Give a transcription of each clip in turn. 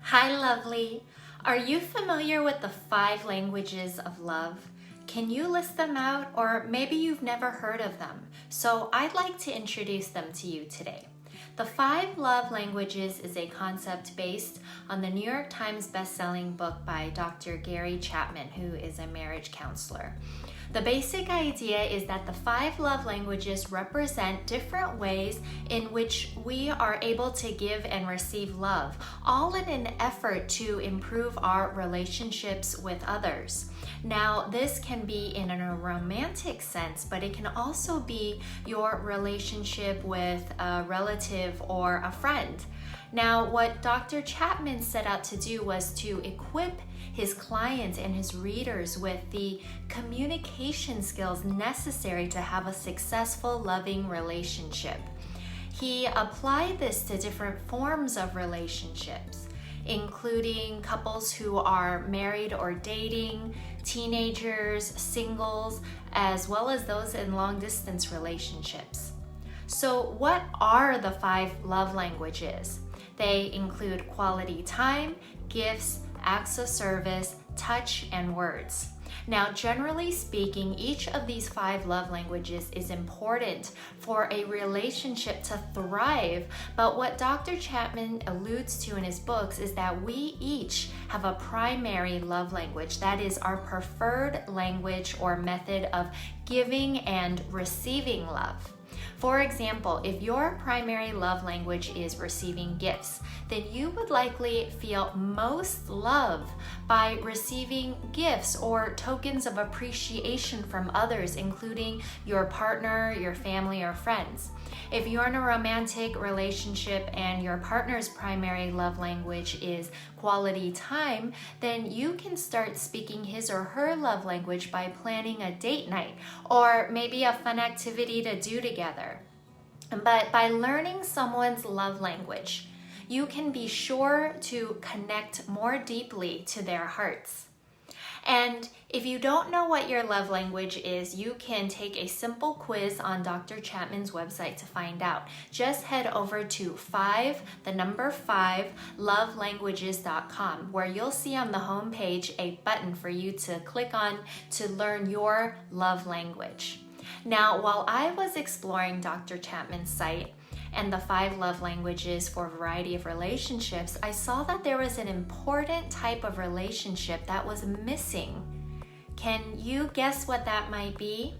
Hi, lovely. Are you familiar with the 5 languages of love? Can you list them out, or maybe you've never heard of them? So I'd like to introduce them to you today. The 5 love languages is a concept based on the New York Times bestselling book by Dr. Gary Chapman, who is a marriage counselor. The basic idea is that the 5 love languages represent different ways in which we are able to give and receive love, all in an effort to improve our relationships with others. Now, this can be in a romantic sense, but it can also be your relationship with a relative or a friend. Now, what Dr. Chapman set out to do was to equip his clients and his readers with the communication skills necessary to have a successful, loving relationship. He applied this to different forms of relationships, including couples who are married or dating, teenagers, singles, as well as those in long-distance relationships. So what are the 5 love languages? They include quality time, gifts, acts of service, touch, and words. Now, generally speaking, each of these 5 love languages is important for a relationship to thrive, but what Dr. Chapman alludes to in his books is that we each have a primary love language, that is our preferred language or method of giving and receiving love. For example, if your primary love language is receiving gifts, then you would likely feel most love by receiving gifts or tokens of appreciation from others, including your partner, your family, or friends. If you're in a romantic relationship and your partner's primary love language is quality time, then you can start speaking his or her love language by planning a date night or maybe a fun activity to do together. But by learning someone's love language, you can be sure to connect more deeply to their hearts. And if you don't know what your love language is, you can take a simple quiz on Dr. Chapman's website to find out. Just head over to 5lovelanguages.com, where you'll see on the home page a button for you to click on to learn your love language. Now, while I was exploring Dr. Chapman's site and the 5 love languages for a variety of relationships, I saw that there was an important type of relationship that was missing. Can you guess what that might be?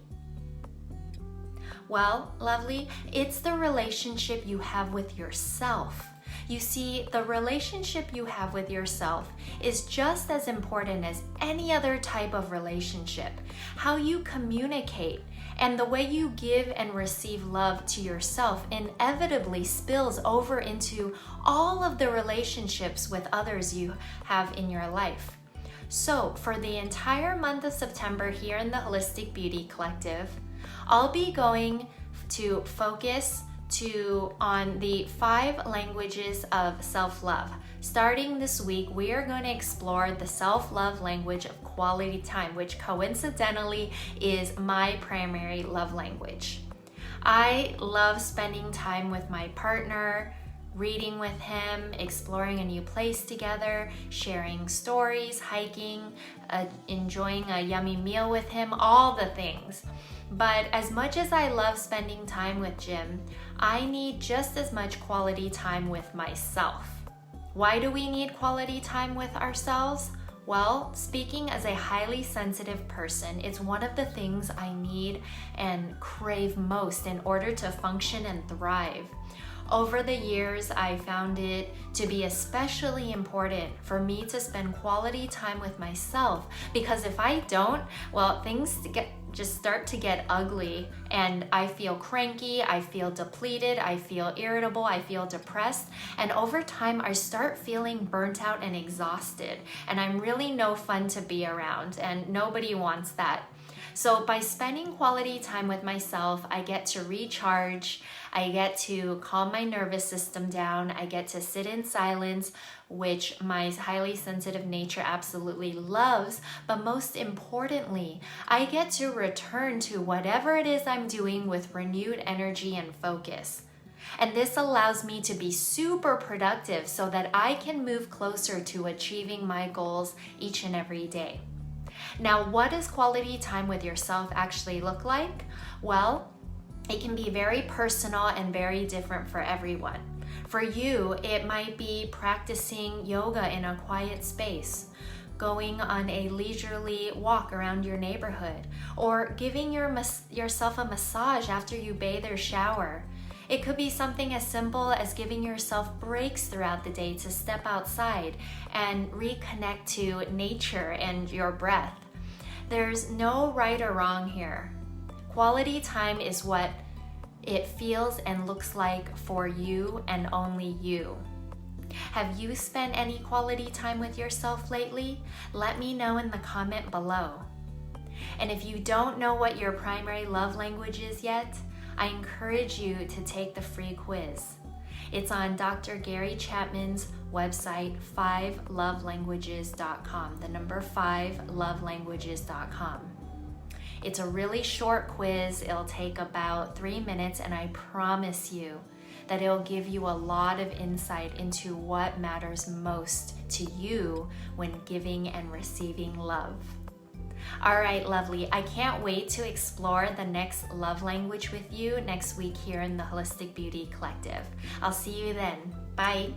Well, lovely, it's the relationship you have with yourself. You see, the relationship you have with yourself is just as important as any other type of relationship. How you communicate and the way you give and receive love to yourself inevitably spills over into all of the relationships with others you have in your life. So, for the entire month of September here in the Holistic Beauty Collective, I'll be going to focus on the 5 languages of self-love. Starting this week, we are going to explore the self-love language of quality time, which coincidentally is my primary love language. I love spending time with my partner, reading with him, exploring a new place together, sharing stories, hiking, enjoying a yummy meal with him, all the things. But as much as I love spending time with Jim, I need just as much quality time with myself. Why do we need quality time with ourselves? Well, speaking as a highly sensitive person, it's one of the things I need and crave most in order to function and thrive. Over the years, I found it to be especially important for me to spend quality time with myself, because if I don't, well, things just start to get ugly and I feel cranky, I feel depleted, I feel irritable, I feel depressed, and over time I start feeling burnt out and exhausted, and I'm really no fun to be around, and nobody wants that. So by spending quality time with myself, I get to recharge, I get to calm my nervous system down, I get to sit in silence, which my highly sensitive nature absolutely loves, but most importantly, I get to return to whatever it is I'm doing with renewed energy and focus. And this allows me to be super productive so that I can move closer to achieving my goals each and every day. Now, what does quality time with yourself actually look like? Well, it can be very personal and very different for everyone. For you, it might be practicing yoga in a quiet space, going on a leisurely walk around your neighborhood, or giving yourself a massage after you bathe or shower. It could be something as simple as giving yourself breaks throughout the day to step outside and reconnect to nature and your breath. There's no right or wrong here. Quality time is what it feels and looks like for you and only you. Have you spent any quality time with yourself lately? Let me know in the comment below. And if you don't know what your primary love language is yet, I encourage you to take the free quiz. It's on Dr. Gary Chapman's website, 5lovelanguages.com, the number 5lovelanguages.com. It's a really short quiz. It'll take about 3 minutes, and I promise you that it'll give you a lot of insight into what matters most to you when giving and receiving love. All right, lovely. I can't wait to explore the next love language with you next week here in the Holistic Beauty Collective. I'll see you then. Bye.